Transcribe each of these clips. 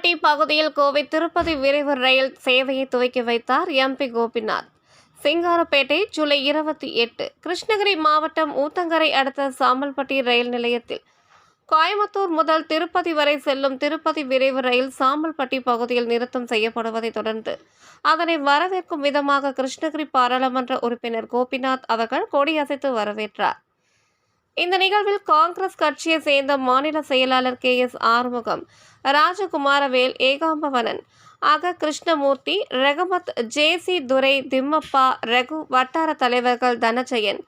சாம்பல்பட்டி பகுதியில் கோவை திருப்பதி விரைவு ரயில் சேவையை துவக்கி வைத்தார் எம்பி கோபிநாத். சிங்காரப்பேட்டை ஜூலை 28. கிருஷ்ணகிரி மாவட்டம் ஊத்தங்கரை அடுத்த சாம்பல்பட்டி ரயில் நிலையத்தில் கோயம்புத்தூர் முதல் திருப்பதி வரை செல்லும் திருப்பதி விரைவு ரயில் சாம்பல்பட்டி பகுதியில் நிறுத்தம் செய்யப்படுவதை தொடர்ந்து அதனை வரவேற்கும் விதமாக கிருஷ்ணகிரி பாராளுமன்ற உறுப்பினர் கோபிநாத் அவர்கள் கொடியசைத்து வரவேற்றார். இந்த நிகழ்வில் காங்கிரஸ் கட்சியை சேர்ந்த மாநில செயலாளர் KS ஆறுமுகம், ராஜகுமாரவேல், ஏகாம்பவனன், கிருஷ்ணமூர்த்தி, ரெகமத், JC துரை, திம்மப்பா, ரகு, வட்டார தலைவர்கள் தனஜயன்,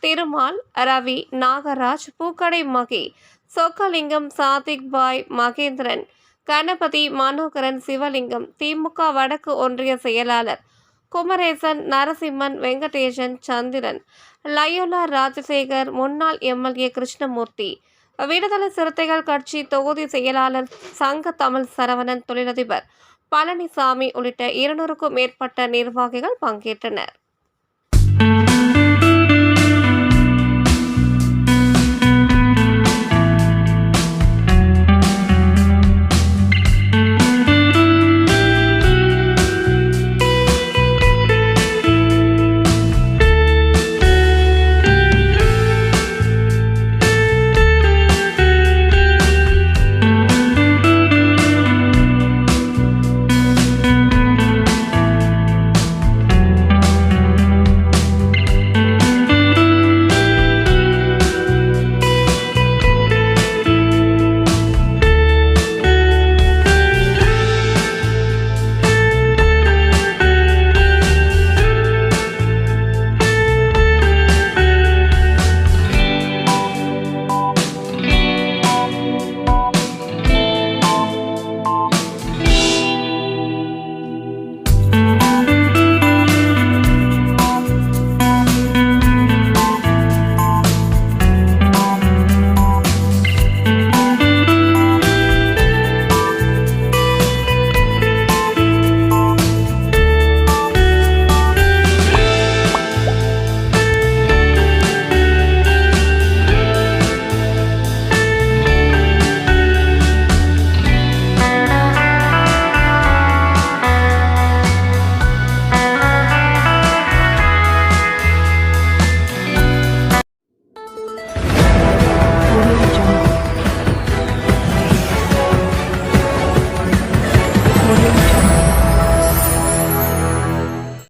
திருமால், ரவி, நாகராஜ், பூக்கடை மகி, சொக்கலிங்கம், சாதிக் பாய், மகேந்திரன், கணபதி, மனோகரன், சிவலிங்கம், திமுக வடக்கு ஒன்றிய செயலாளர் குமரேசன், நரசிம்மன், வெங்கடேசன், சந்திரன், லயோலா, ராஜசேகர், முன்னாள் MLA கிருஷ்ணமூர்த்தி, விடுதலை சிறுத்தைகள் கட்சி தொகுதி செயலாளர் சங்க தமிழ் சரவணன், தொழிலதிபர் பழனிசாமி உள்ளிட்ட 200க்கும் மேற்பட்ட நிர்வாகிகள் பங்கேற்றனர்.